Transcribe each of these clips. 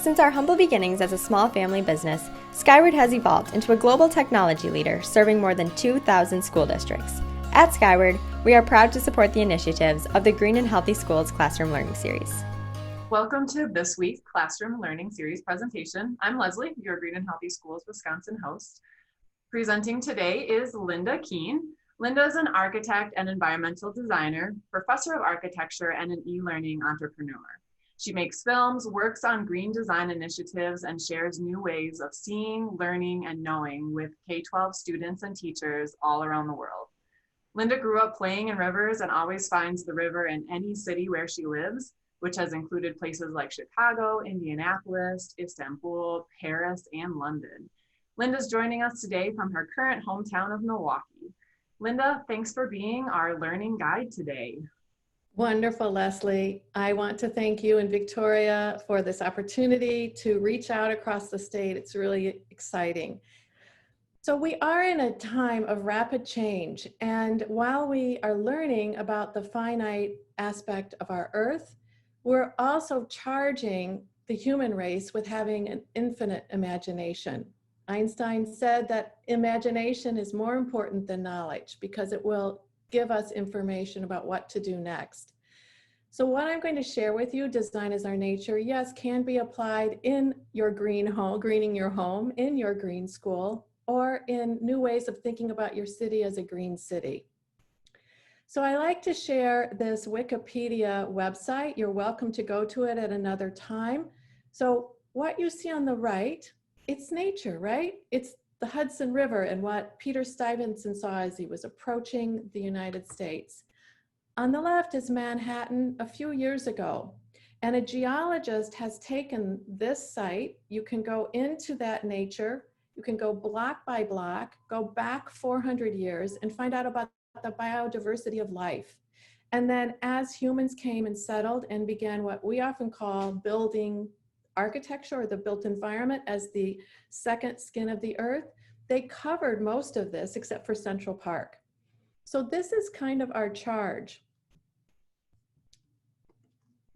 Since our humble beginnings as a small family business, Skyward has evolved into a global technology leader serving more than 2,000 school districts. At Skyward, we are proud to support the initiatives of the Green and Healthy Schools Classroom Learning Series. Welcome to this week's Classroom Learning Series presentation. I'm Leslie, your Green and Healthy Schools Wisconsin host. Presenting today is Linda Keane. Linda is an architect and environmental designer, professor of architecture, and an e-learning entrepreneur. She makes films, works on green design initiatives, and shares new ways of seeing, learning, and knowing with K-12 students and teachers all around the world. Linda grew up playing in rivers and always finds the river in any city where she lives, which has included places like Chicago, Indianapolis, Istanbul, Paris, and London. Linda's joining us today from her current hometown of Milwaukee. Linda, thanks for being our learning guide today. Wonderful, Leslie. I want to thank you and Victoria for this opportunity to reach out across the state. It's really exciting. So we are in a time of rapid change, and while we are learning about the finite aspect of our Earth, we're also charging the human race with having an infinite imagination. Einstein said that imagination is more important than knowledge because it will give us information about what to do next. So what I'm going to share with you, design as our nature, yes, can be applied in your green home, greening your home, in your green school, or in new ways of thinking about your city as a green city. So I like to share this Wikipedia website. You're welcome to go to it at another time. So what you see on the right, it's nature, right? It's the Hudson River and what Peter Stuyvesant saw as he was approaching the United States. On the left is Manhattan a few years ago, and a geologist has taken this site. You can go into that nature, you can go block by block, go back 400 years and find out about the biodiversity of life. And then as humans came and settled and began what we often call building architecture or the built environment as the second skin of the earth, they covered most of this except for Central Park. So this is kind of our charge.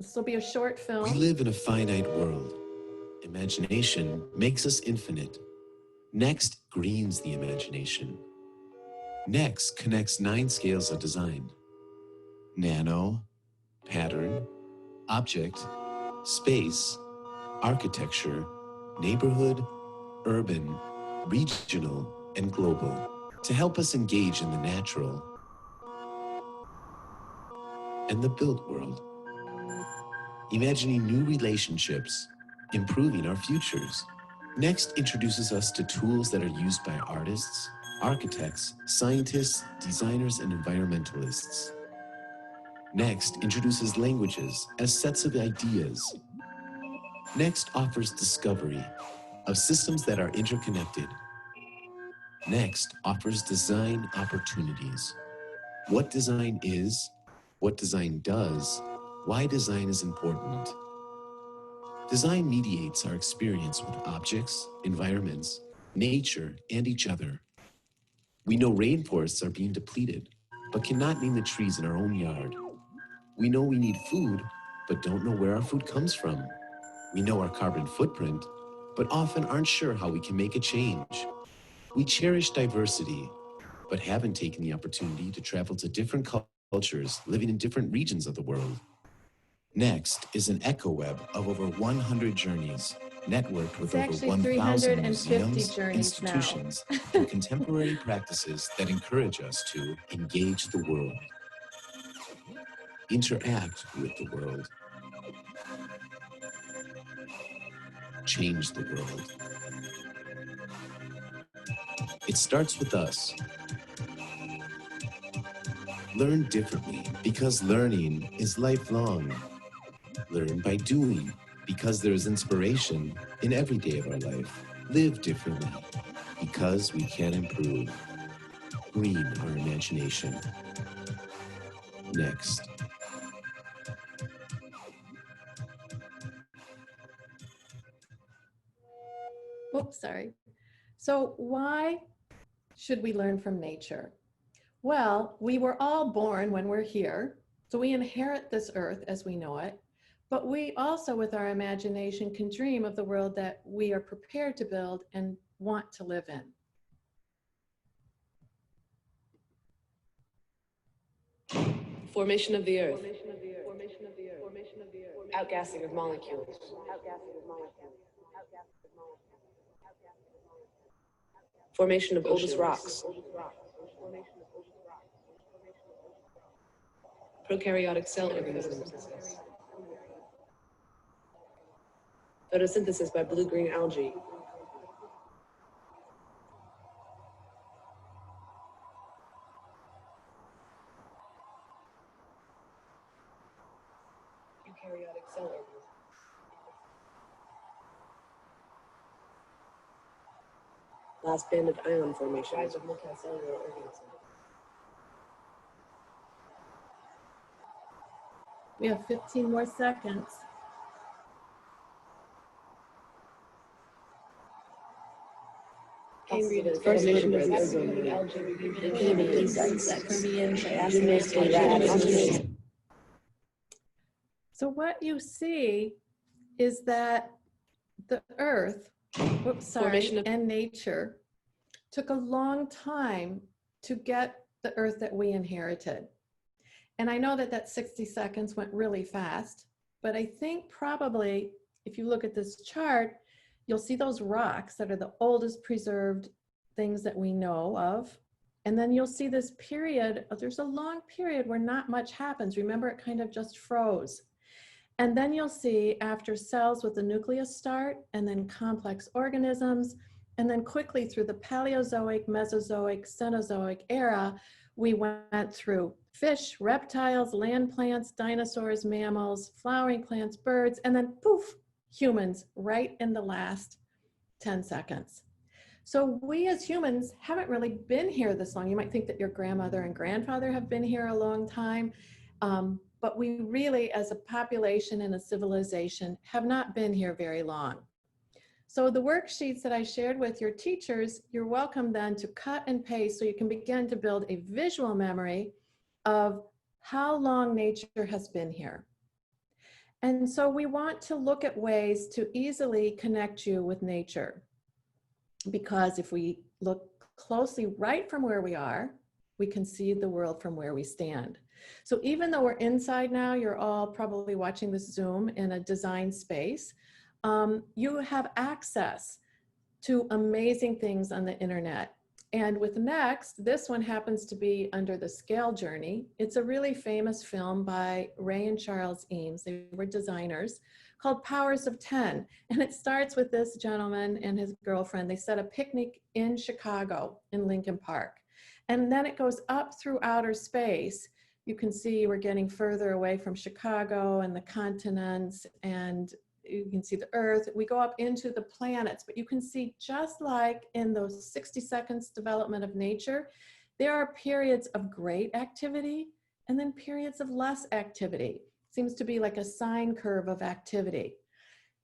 This will be a short film. We live in a finite world. Imagination makes us infinite. Next greens the imagination. Next connects 9 scales of design: nano, pattern, object, space, architecture, neighborhood, urban, regional, and global, to help us engage in the natural and the built world. Imagining new relationships, improving our futures. Next introduces us to tools that are used by artists, architects, scientists, designers, and environmentalists. Next introduces languages as sets of ideas. Next offers discovery of systems that are interconnected. Next offers design opportunities. What design is, what design does, why design is important. Design mediates our experience with objects, environments, nature, and each other. We know rainforests are being depleted, but cannot name the trees in our own yard. We know we need food, but don't know where our food comes from. We know our carbon footprint, but often aren't sure how we can make a change. We cherish diversity, but haven't taken the opportunity to travel to different cultures living in different regions of the world. Next is an echo web of over 100 journeys, networked with over 1,000 museums, institutions, and contemporary practices that encourage us to engage the world, interact with the world, change the world. It starts with us. Learn differently because learning is lifelong. Learn by doing because there is inspiration in every day of our life. Live differently because we can improve. Green our imagination. Next. Oops, sorry. So why should we learn from nature? Well, we were all born when we're here, so we inherit this earth as we know it, But we also, with our imagination, can dream of the world that we are prepared to build and want to live in. Formation of the earth. Outgassing of molecules. Formation of oldest rocks. Prokaryotic cell organisms. Photosynthesis by blue-green algae. Eukaryotic cell organisms. Last band of ion formation. Rise of multicellular organisms. We have 15 more seconds. Keane formation of ozone. So what you see is that the earth, and nature took a long time to get the earth that we inherited. And I know that that 60 seconds went really fast, but I think probably if you look at this chart, you'll see those rocks that are the oldest preserved things that we know of. And then you'll see this period, there's a long period where not much happens. Remember, it kind of just froze. And then you'll see after cells with the nucleus start, and then complex organisms, and then quickly through the Paleozoic, Mesozoic, Cenozoic era, we went through fish, reptiles, land plants, dinosaurs, mammals, flowering plants, birds, and then poof, humans right in the last 10 seconds. So we as humans haven't really been here this long. You might think that your grandmother and grandfather have been here a long time, but we really, as a population and a civilization, have not been here very long. So the worksheets that I shared with your teachers, you're welcome then to cut and paste so you can begin to build a visual memory of how long nature has been here. And so we want to look at ways to easily connect you with nature. Because if we look closely right from where we are, we can see the world from where we stand. So even though we're inside now, you're all probably watching this Zoom in a design space, you have access to amazing things on the internet. And with Next, this one happens to be Under the Scale Journey. It's a really famous film by Ray and Charles Eames. They were designers, called Powers of 10. And it starts with this gentleman and his girlfriend. They set a picnic in Chicago in Lincoln Park. And then it goes up through outer space. You can see we're getting further away from Chicago and the continents, and you can see the Earth. We go up into the planets, but you can see, just like in those 60 seconds development of nature, there are periods of great activity and then periods of less activity. Seems to be like a sine curve of activity.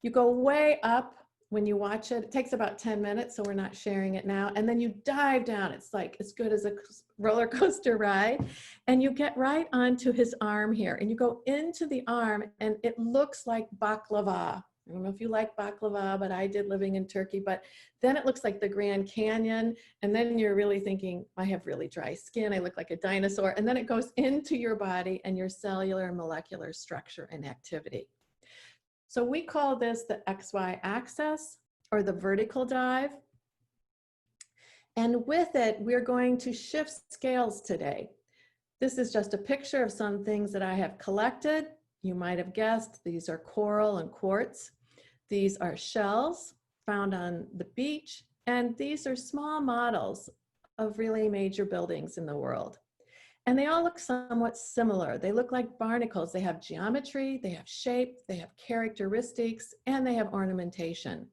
You go way up when you watch it. It takes about 10 minutes, so we're not sharing it now. And then you dive down. It's like as good as a roller coaster ride. And you get right onto his arm here. And you go into the arm, and it looks like baklava. I don't know if you like baklava, but I did, living in Turkey. But then it looks like the Grand Canyon. And then you're really thinking, I have really dry skin. I look like a dinosaur. And then it goes into your body and your cellular and molecular structure and activity. So we call this the XY axis, or the vertical dive. And with it, we're going to shift scales today. This is just a picture of some things that I have collected. You might have guessed, these are coral and quartz. These are shells found on the beach. And these are small models of really major buildings in the world. And they all look somewhat similar. They look like barnacles. They have geometry, they have shape, they have characteristics, and they have ornamentation.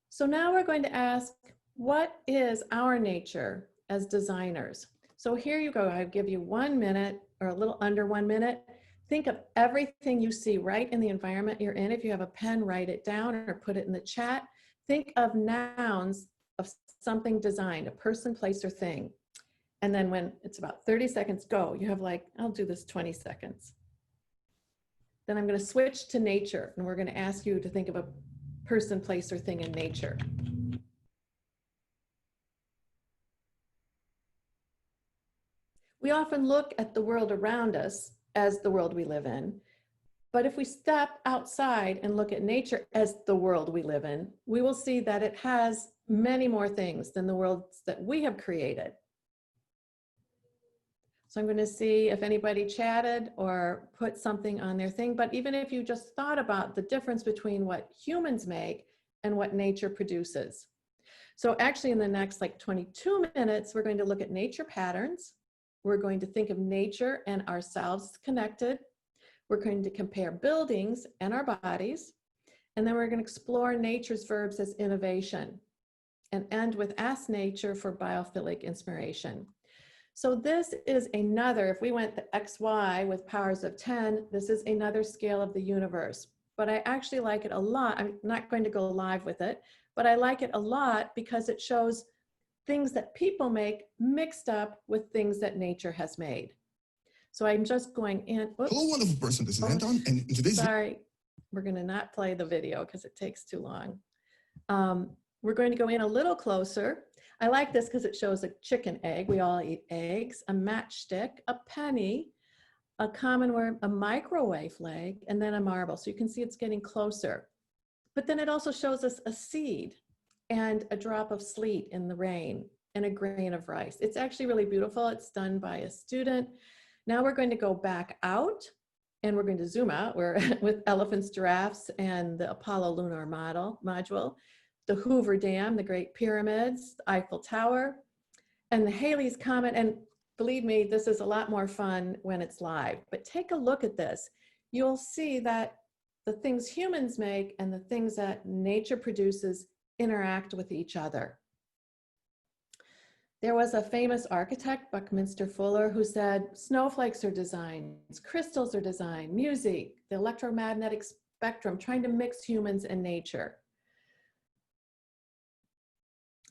So now we're going to ask, what is our nature as designers? So here you go. I'll give you 1 minute, or a little under 1 minute. Think of everything you see right in the environment you're in. If you have a pen, write it down or put it in the chat. Think of nouns of something designed, a person, place, or thing. And then when it's about 30 seconds, go. You have like, I'll do this 20 seconds. Then I'm going to switch to nature, and we're going to ask you to think of a person, place, or thing in nature. We often look at the world around us as the world we live in. But if we step outside and look at nature as the world we live in, we will see that it has many more things than the worlds that we have created. So I'm going to see if anybody chatted or put something on their thing. But even if you just thought about the difference between what humans make and what nature produces. So actually in the next like 22 minutes, we're going to look at nature patterns. We're going to think of nature and ourselves connected. We're going to compare buildings and our bodies. And then we're going to explore nature's verbs as innovation and end with Ask Nature for biophilic inspiration. So this is another, if we went the XY with powers of 10, this is another scale of the universe. But I actually like it a lot. I'm not going to go live with it, but I like it a lot because it shows things that people make mixed up with things that nature has made. So I'm just going in. Oops. Hello, wonderful person. This is Anton, and in today's Sorry, we're going to not play the video because it takes too long. We're going to go in a little closer. I like this because it shows a chicken egg. We all eat eggs, a matchstick, a penny, a common worm, a microwave leg, and then a marble. So you can see it's getting closer. But then it also shows us a seed and a drop of sleet in the rain and a grain of rice. It's actually really beautiful. It's done by a student. Now we're going to go back out and we're going to zoom out. We're with elephants, giraffes, and the Apollo lunar module, the Hoover Dam, the Great Pyramids, the Eiffel Tower, and the Halley's Comet. And believe me, this is a lot more fun when it's live. But take a look at this. You'll see that the things humans make and the things that nature produces interact with each other. There was a famous architect, Buckminster Fuller, who said, snowflakes are designs, crystals are design, music, the electromagnetic spectrum, trying to mix humans and nature.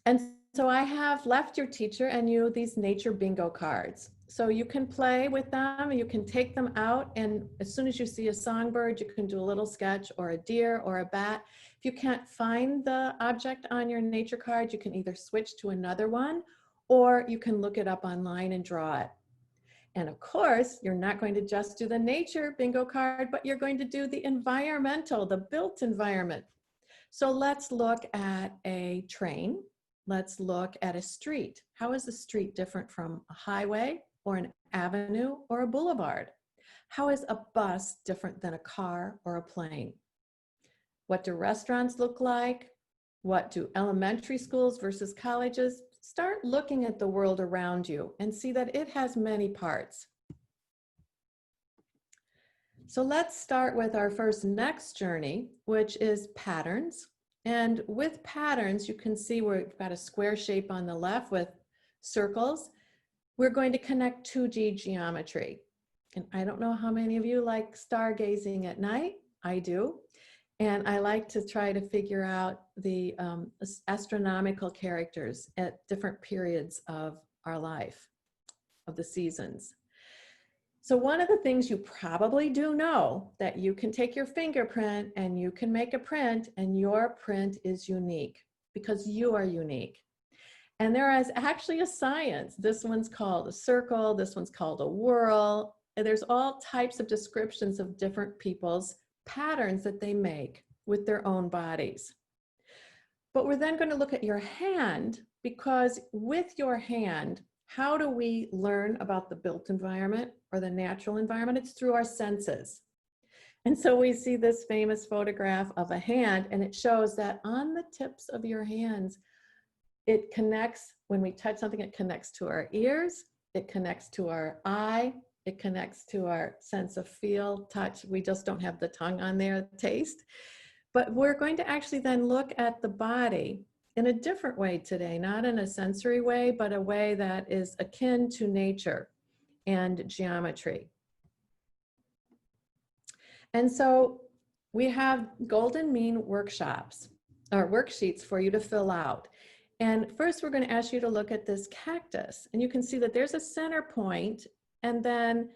And so I have left your teacher and you these nature bingo cards. So you can play with them, you can take them out, and as soon as you see a songbird, you can do a little sketch, or a deer or a bat. If you can't find the object on your nature card, you can either switch to another one, or you can look it up online and draw it. And of course, you're not going to just do the nature bingo card, but you're going to do the environmental, the built environment. So let's look at a train. Let's look at a street. How is the street different from a highway or an avenue or a boulevard? How is a bus different than a car or a plane? What do restaurants look like? What do elementary schools versus colleges? Start looking at the world around you and see that it has many parts. So let's start with our next journey, which is patterns. And with patterns, you can see we've got a square shape on the left with circles. We're going to connect 2D geometry. And I don't know how many of you like stargazing at night. I do. And I like to try to figure out the astronomical characters at different periods of our life, of the seasons. So one of the things you probably do know, that you can take your fingerprint and you can make a print, and your print is unique because you are unique. And there is actually a science. This one's called a circle, this one's called a whorl. And there's all types of descriptions of different people's patterns that they make with their own bodies. But we're then going to look at your hand, because with your hand, how do we learn about the built environment or the natural environment? It's through our senses. And so we see this famous photograph of a hand, and it shows that on the tips of your hands, it connects, when we touch something, it connects to our ears, it connects to our eye, it connects to our sense of feel, touch. We just don't have the tongue on there, taste. But we're going to actually then look at the body in a different way today, not in a sensory way, but a way that is akin to nature and geometry. And so we have golden mean workshops or worksheets for you to fill out. And first we're going to ask you to look at this cactus, and you can see that there's a center point, and then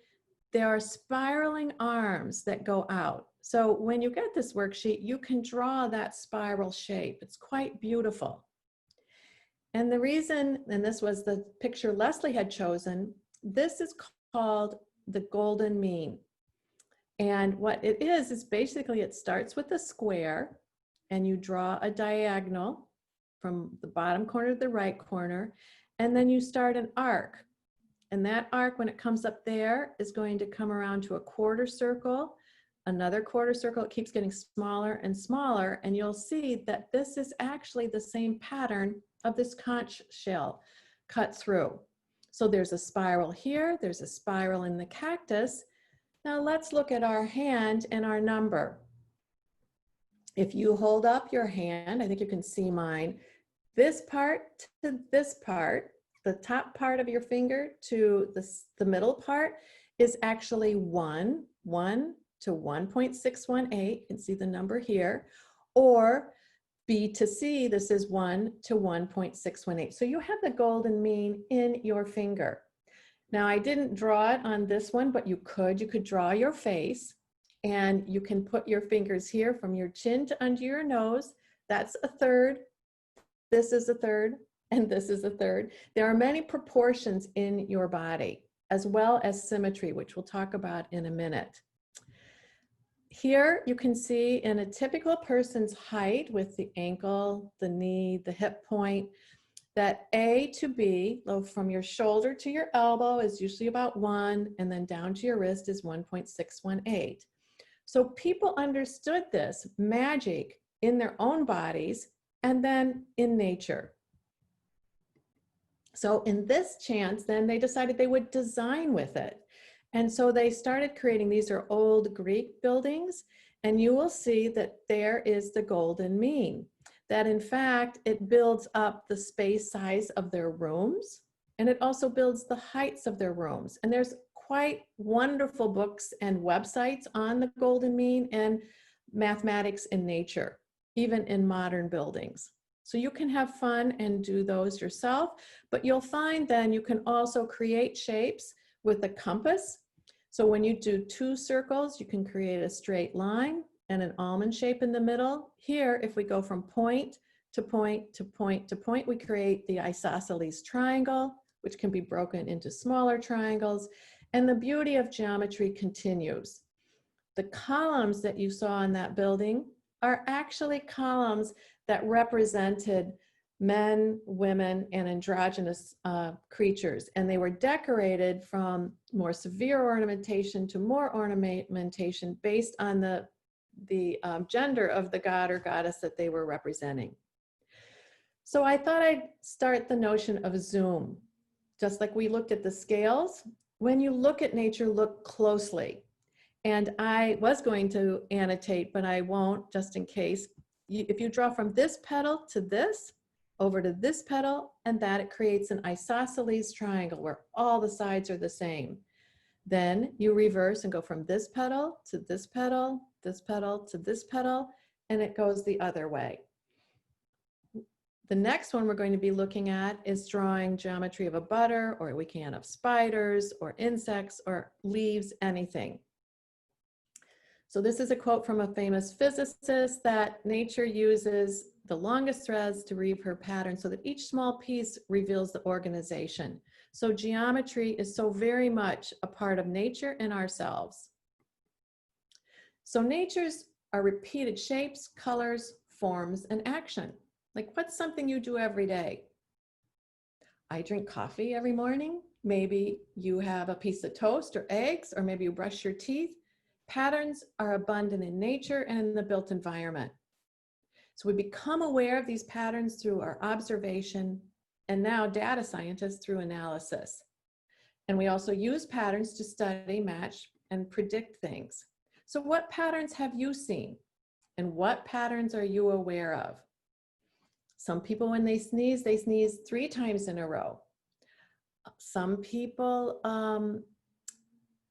there are spiraling arms that go out. So when you get this worksheet, you can draw that spiral shape. It's quite beautiful. And the reason, and this was the picture Leslie had chosen, this is called the golden mean. And what it is basically it starts with a square and you draw a diagonal from the bottom corner to the right corner, and then you start an arc. And that arc, when it comes up there, is going to come around to a quarter circle, another quarter circle. It keeps getting smaller and smaller, and you'll see that this is actually the same pattern of this conch shell cut through. So there's a spiral here, there's a spiral in the cactus. Now let's look at our hand and our number. If you hold up your hand, I think you can see mine, this part to this part, the top part of your finger to the middle part is actually 1 to 1.618. You can see the number here. Or B to C, this is 1 to 1.618. So you have the golden mean in your finger. Now I didn't draw it on this one, but you could draw your face, and you can put your fingers here from your chin to under your nose. That's a third. This is a third. And this is a third. There are many proportions in your body, as well as symmetry, which we'll talk about in a minute. Here you can see in a typical person's height with the ankle, the knee, the hip point, that A to B, from your shoulder to your elbow is usually about 1, and then down to your wrist is 1.618. So people understood this magic in their own bodies and then in nature. So in this chance, then they decided they would design with it. And so they started creating, these are old Greek buildings, and you will see that there is the golden mean, that in fact, it builds up the space size of their rooms, and it also builds the heights of their rooms. And there's quite wonderful books and websites on the golden mean and mathematics in nature, even in modern buildings. So you can have fun and do those yourself, but you'll find then you can also create shapes with a compass. So when you do 2 circles, you can create a straight line and an almond shape in the middle. Here, if we go from point to point to point to point, we create the isosceles triangle, which can be broken into smaller triangles. And the beauty of geometry continues. The columns that you saw in that building are actually columns that represented men, women, and androgynous creatures. And they were decorated from more severe ornamentation to more ornamentation based on the gender of the god or goddess that they were representing. So I thought I'd start the notion of zoom. Just like we looked at the scales, when you look at nature, look closely. And I was going to annotate, but I won't, just in case. If you draw from this petal to this, over to this petal, and that, it creates an isosceles triangle where all the sides are the same. Then you reverse and go from this petal to this petal, this petal to this petal, and it goes the other way. The next one we're going to be looking at is drawing geometry of a butter, or we can of spiders or insects or leaves, anything. So this is a quote from a famous physicist that nature uses the longest threads to weave her pattern so that each small piece reveals the organization. So geometry is so very much a part of nature and ourselves. So nature's are repeated shapes, colors, forms, and action. Like, what's something you do every day? I drink coffee every morning. Maybe you have a piece of toast or eggs, or maybe you brush your teeth. Patterns are abundant in nature and in the built environment. So we become aware of these patterns through our observation, and now data scientists through analysis. And we also use patterns to study, match, and predict things. So what patterns have you seen? And what patterns are you aware of? Some people, when they sneeze 3 times in a row. Some people,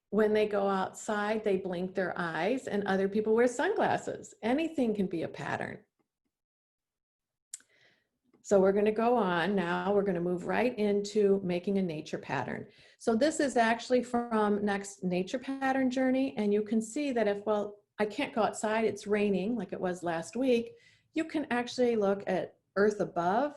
when they go outside, they blink their eyes, and other people wear sunglasses. Anything can be a pattern. So we're going to go on now. We're going to move right into making a nature pattern. So this is actually from Next Nature Pattern Journey. And you can see that if, well, I can't go outside, it's raining like it was last week, you can actually look at Earth above,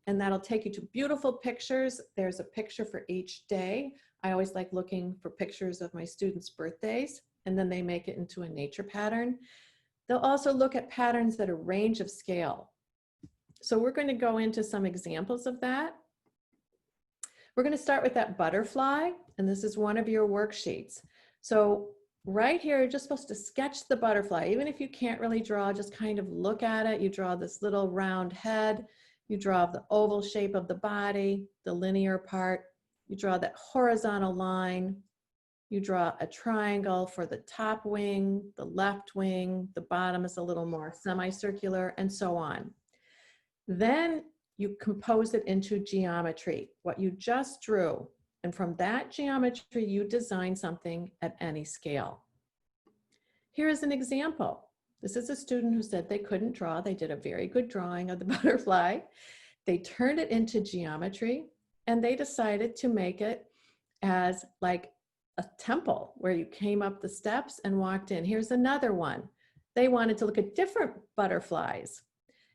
and that'll take you to beautiful pictures. There's a picture for each day. I always like looking for pictures of my students' birthdays, and then they make it into a nature pattern. They'll also look at patterns at a range of scale. So we're going to go into some examples of that. We're going to start with that butterfly, and this is one of your worksheets. So right here, you're just supposed to sketch the butterfly. Even if you can't really draw, just kind of look at it. You draw this little round head. You draw the oval shape of the body, the linear part. You draw that horizontal line. You draw a triangle for the top wing, the left wing, the bottom is a little more semicircular, and so on. Then you compose it into geometry, what you just drew. And from that geometry, you design something at any scale. Here is an example. This is a student who said they couldn't draw. They did a very good drawing of the butterfly. They turned it into geometry, and they decided to make it as like a temple where you came up the steps and walked in. Here's another one. They wanted to look at different butterflies,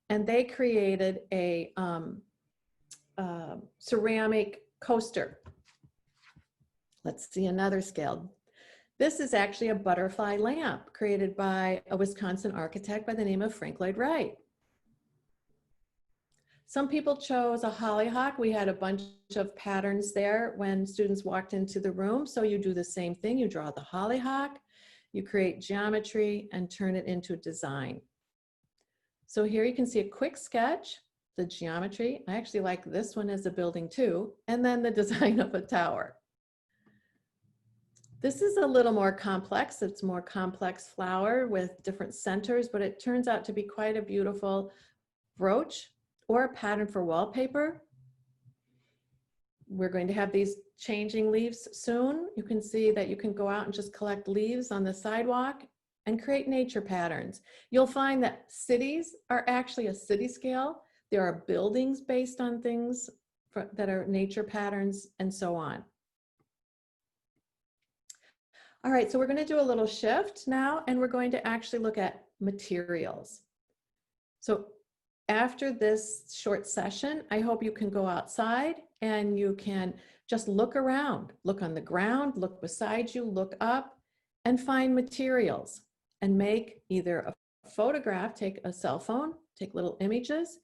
and they created a ceramic coaster. Let's see another scale. This is actually a butterfly lamp created by a Wisconsin architect by the name of Frank Lloyd Wright. Some people chose a hollyhock. We had a bunch of patterns there when students walked into the room. So you do the same thing. You draw the hollyhock, you create geometry, and turn it into a design. So here you can see a quick sketch, the geometry. I actually like this one as a building too, and then the design of a tower. This is a little more complex. It's more complex flower with different centers, but it turns out to be quite a beautiful brooch or a pattern for wallpaper. We're going to have these changing leaves soon. You can see that you can go out and just collect leaves on the sidewalk and create nature patterns. You'll find that cities are actually a city scale. There are buildings based on things that are nature patterns, and so on. All right, so we're going to do a little shift now, and we're going to actually look at materials. So after this short session, I hope you can go outside and you can just look around, look on the ground, look beside you, look up, and find materials and make either a photograph, take a cell phone, take little images,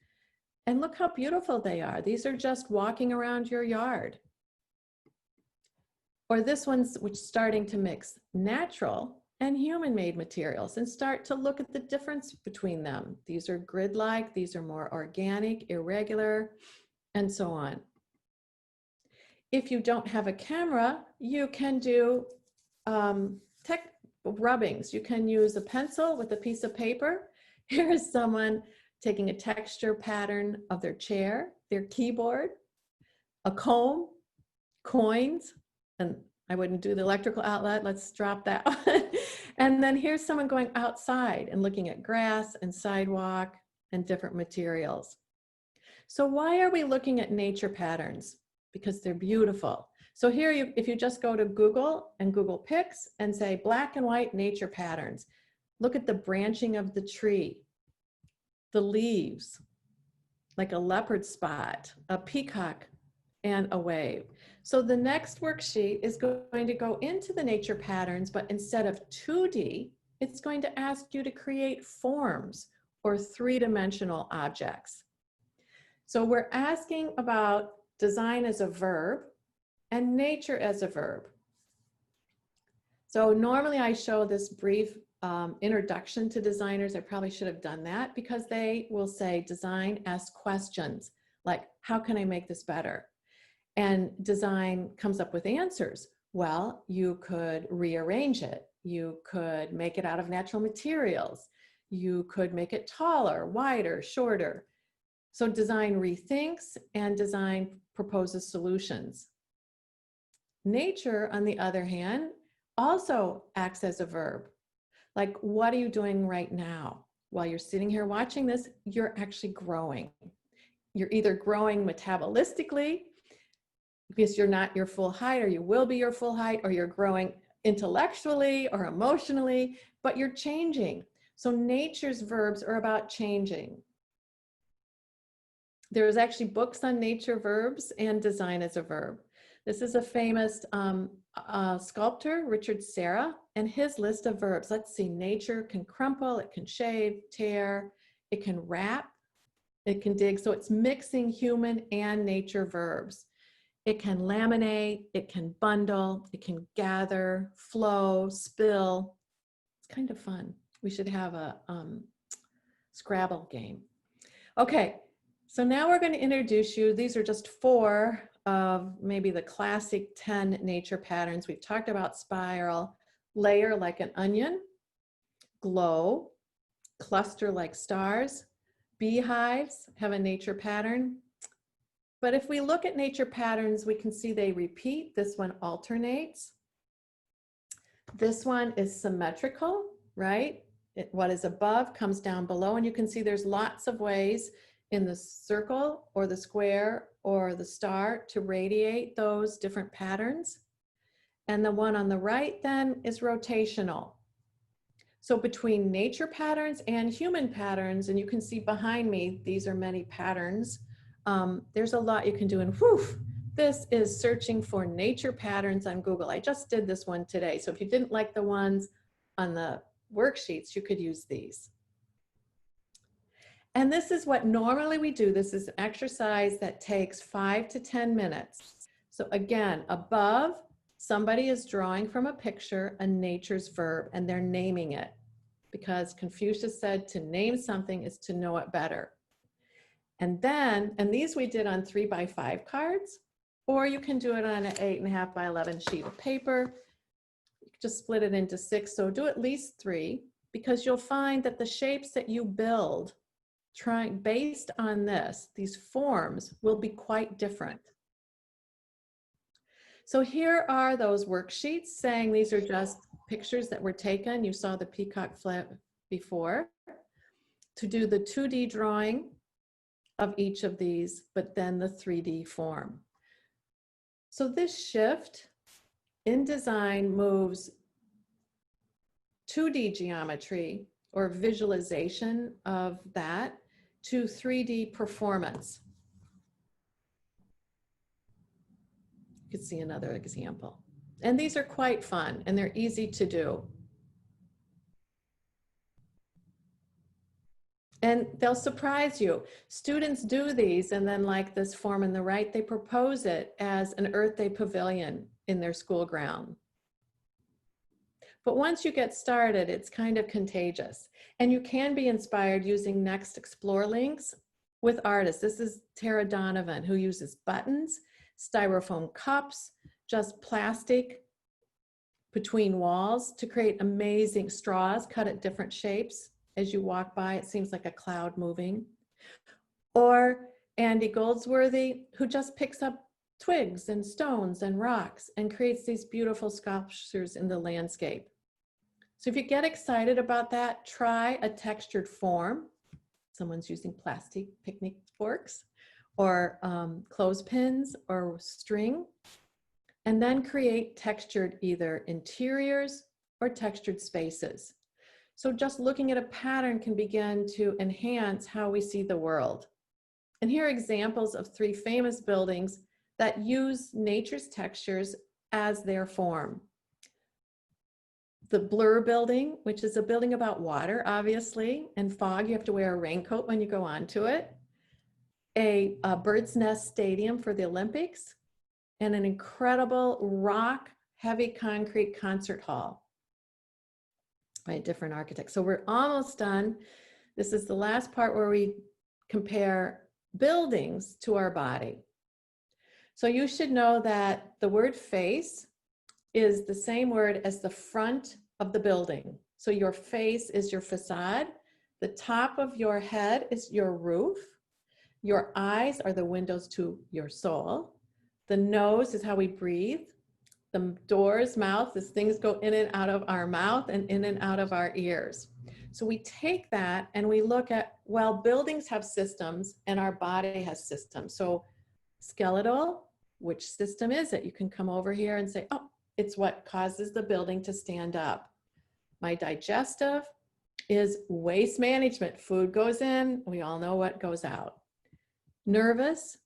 and look how beautiful they are. These are just walking around your yard. Or this one's which starting to mix natural and human-made materials and start to look at the difference between them. These are grid-like, these are more organic, irregular, and so on. If you don't have a camera, you can do tech rubbings. You can use a pencil with a piece of paper. Here is someone taking a texture pattern of their chair, their keyboard, a comb, coins, and I wouldn't do the electrical outlet, let's drop that one. And then here's someone going outside and looking at grass and sidewalk and different materials. So why are we looking at nature patterns? Because they're beautiful. So here, if you just go to Google and Google Pics and say black and white nature patterns, look at the branching of the tree, the leaves, like a leopard spot, a peacock, and a wave. So the next worksheet is going to go into the nature patterns, but instead of 2D, it's going to ask you to create forms or three-dimensional objects. So we're asking about design as a verb and nature as a verb. So normally I show this brief introduction to designers. I probably should have done that because they will say design asks questions like, how can I make this better? And design comes up with answers. Well, you could rearrange it. You could make it out of natural materials. You could make it taller, wider, shorter. So design rethinks and design proposes solutions. Nature, on the other hand, also acts as a verb. Like, what are you doing right now? While you're sitting here watching this, you're actually growing. You're either growing metabolistically because you're not your full height, or you will be your full height, or you're growing intellectually or emotionally, but you're changing. So nature's verbs are about changing. There's actually books on nature verbs and design as a verb. This is a famous sculptor, Richard Serra, and his list of verbs. Let's see, nature can crumple, it can shave, tear, it can wrap, it can dig. So it's mixing human and nature verbs. It can laminate, it can bundle, it can gather, flow, spill. It's kind of fun. We should have a Scrabble game. Okay, so now we're going to introduce you. These are just 4 of maybe the classic 10 nature patterns. We've talked about spiral, layer like an onion, glow, cluster like stars, beehives have a nature pattern. But if we look at nature patterns, we can see they repeat. This one alternates. This one is symmetrical, right? What is above comes down below, and you can see there's lots of ways in the circle or the square or the star to radiate those different patterns. And the one on the right then is rotational. So between nature patterns and human patterns, and you can see behind me, these are many patterns. There's a lot you can do, and whew, this is searching for nature patterns on Google. I just did this one today. So if you didn't like the ones on the worksheets, you could use these. And this is what normally we do. This is an exercise that takes 5 to 10 minutes. So again, above, somebody is drawing from a picture a nature's verb, and they're naming it, because Confucius said to name something is to know it better. And then, and these we did on 3x5 cards, or you can do it on an 8.5 by 11 sheet of paper. You can just split it into 6, so do at least 3, because you'll find that the shapes that you build based on this, these forms will be quite different. So here are those worksheets saying these are just pictures that were taken. You saw the peacock flip before. To do the 2D drawing of each of these, but then the 3D form. So this shift in design moves 2D geometry or visualization of that to 3D performance. You could see another example. And these are quite fun and they're easy to do. And they'll surprise you. Students do these, and then like this form on the right, they propose it as an Earth Day pavilion in their school ground. But once you get started, it's kind of contagious. And you can be inspired using Next Explore links with artists. This is Tara Donovan, who uses buttons, styrofoam cups, just plastic between walls to create amazing straws cut at different shapes. As you walk by, it seems like a cloud moving. Or Andy Goldsworthy, who just picks up twigs and stones and rocks and creates these beautiful sculptures in the landscape. So if you get excited about that, try a textured form. Someone's using plastic picnic forks or clothespins or string, and then create textured either interiors or textured spaces. So just looking at a pattern can begin to enhance how we see the world. And here are examples of 3 famous buildings that use nature's textures as their form. The Blur Building, which is a building about water, obviously, and fog. You have to wear a raincoat when you go onto it. A bird's nest stadium for the Olympics, and an incredible rock, heavy concrete concert hall by a different architect. So we're almost done. This is the last part where we compare buildings to our body. So you should know that the word face is the same word as the front of the building. So your face is your facade. The top of your head is your roof. Your eyes are the windows to your soul. The nose is how we breathe. The doors, mouth, is things go in and out of our mouth and in and out of our ears. So we take that and we look at, well, buildings have systems and our body has systems. So skeletal, which system is it? You can come over here and say, oh, it's what causes the building to stand up. My digestive is waste management. Food goes in, we all know what goes out. Nervous,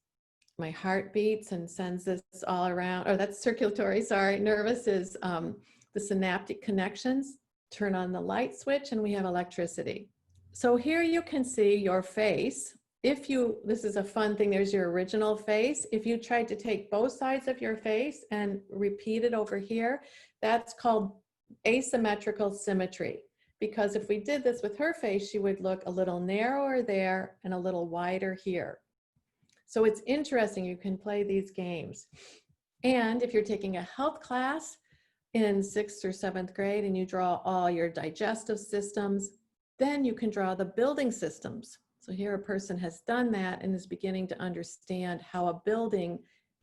my heart beats and sends this all around, or that's circulatory, sorry. Nervous is the synaptic connections, turn on the light switch and we have electricity. So here you can see your face. If you, this is a fun thing, there's your original face. If you tried to take both sides of your face and repeat it over here, that's called asymmetrical symmetry. Because if we did this with her face, she would look a little narrower there and a little wider here. So it's interesting, you can play these games. And if you're taking a health class in 6th or 7th grade and you draw all your digestive systems, then you can draw the building systems. So here a person has done that and is beginning to understand how a building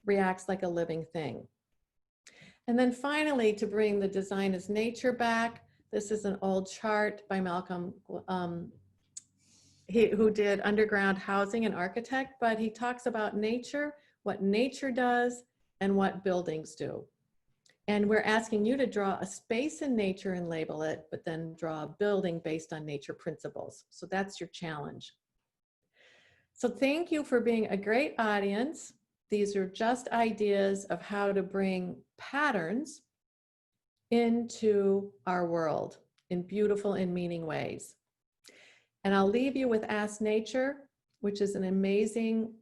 reacts like a living thing. And then finally, to bring the design as nature back, this is an old chart by Malcolm, who did underground housing and architect, but he talks about nature, what nature does, and what buildings do. And we're asking you to draw a space in nature and label it, but then draw a building based on nature principles. So that's your challenge. So thank you for being a great audience. These are just ideas of how to bring patterns into our world in beautiful and meaning ways. And I'll leave you with Ask Nature, which is an amazing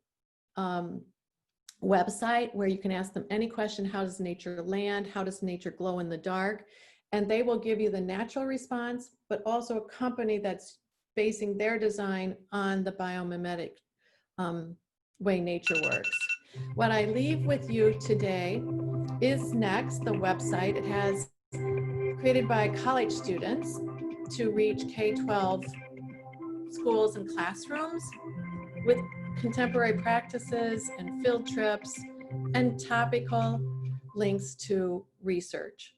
website where you can ask them any question. How does nature land? How does nature glow in the dark? And they will give you the natural response, but also a company that's basing their design on the biomimetic way nature works. What I leave with you today is next, the website. It has created by college students to reach K-12 schools and classrooms with contemporary practices and field trips and topical links to research.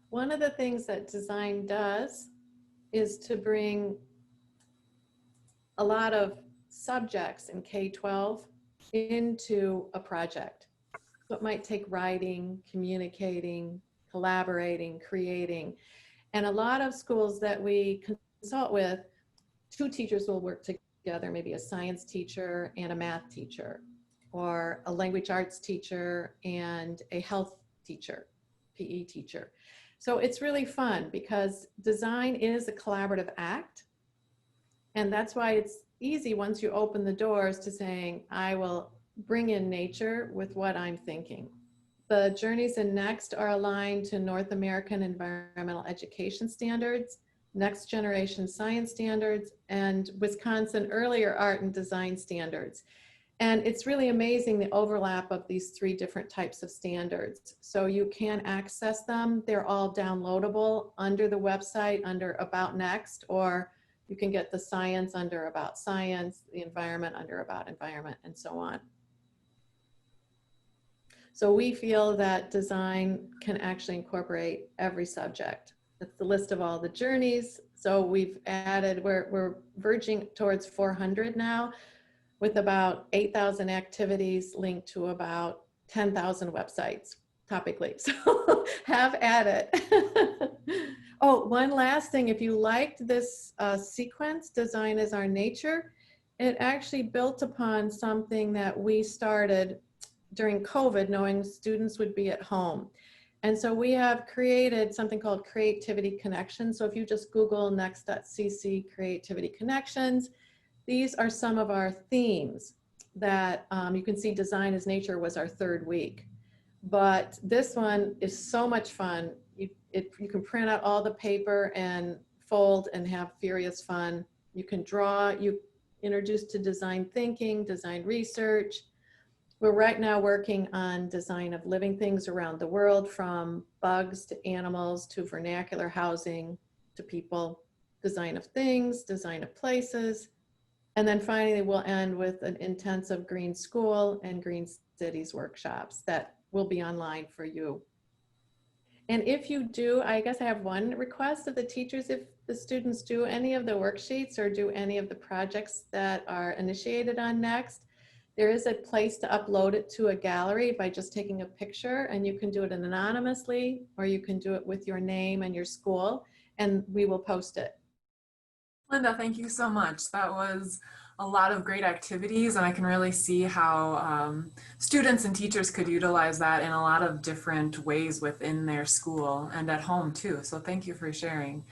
One of the things that design does is to bring a lot of subjects in K-12 into a project. So it might take writing, communicating, collaborating, creating. And a lot of schools that we consult with, 2 teachers will work together, maybe a science teacher and a math teacher, or a language arts teacher and a health teacher, PE teacher. So it's really fun because design is a collaborative act. And that's why it's easy once you open the doors to saying, I will bring in nature with what I'm thinking. The journeys in Next are aligned to North American environmental education standards, next generation science standards, and Wisconsin earlier art and design standards. And it's really amazing the overlap of these 3 different types of standards. So you can access them. They're all downloadable under the website under About Next, or you can get the science under About Science, the environment under About Environment, and so on. So we feel that design can actually incorporate every subject. That's the list of all the journeys. So we've added, we're verging towards 400 now, with about 8,000 activities linked to about 10,000 websites topically. So have at it. Oh, one last thing. If you liked this sequence, Design is Our Nature, it actually built upon something that we started during COVID, knowing students would be at home. And so we have created something called Creativity Connections. So if you just Google next.cc Creativity Connections, these are some of our themes that you can see. Design is Nature was our 3rd week. But this one is so much fun. You can print out all the paper and fold and have furious fun. You can draw, you introduced to design thinking, design research. We're right now working on design of living things around the world, from bugs to animals to vernacular housing to people, design of things, design of places. And then finally, we'll end with an intensive green school and green cities workshops that will be online for you. And if you do, I guess I have one request of the teachers: if the students do any of the worksheets or do any of the projects that are initiated on Next, there is a place to upload it to a gallery by just taking a picture, and you can do it anonymously, or you can do it with your name and your school, and we will post it. Linda, thank you so much. That was a lot of great activities, and I can really see how students and teachers could utilize that in a lot of different ways within their school and at home too. So thank you for sharing.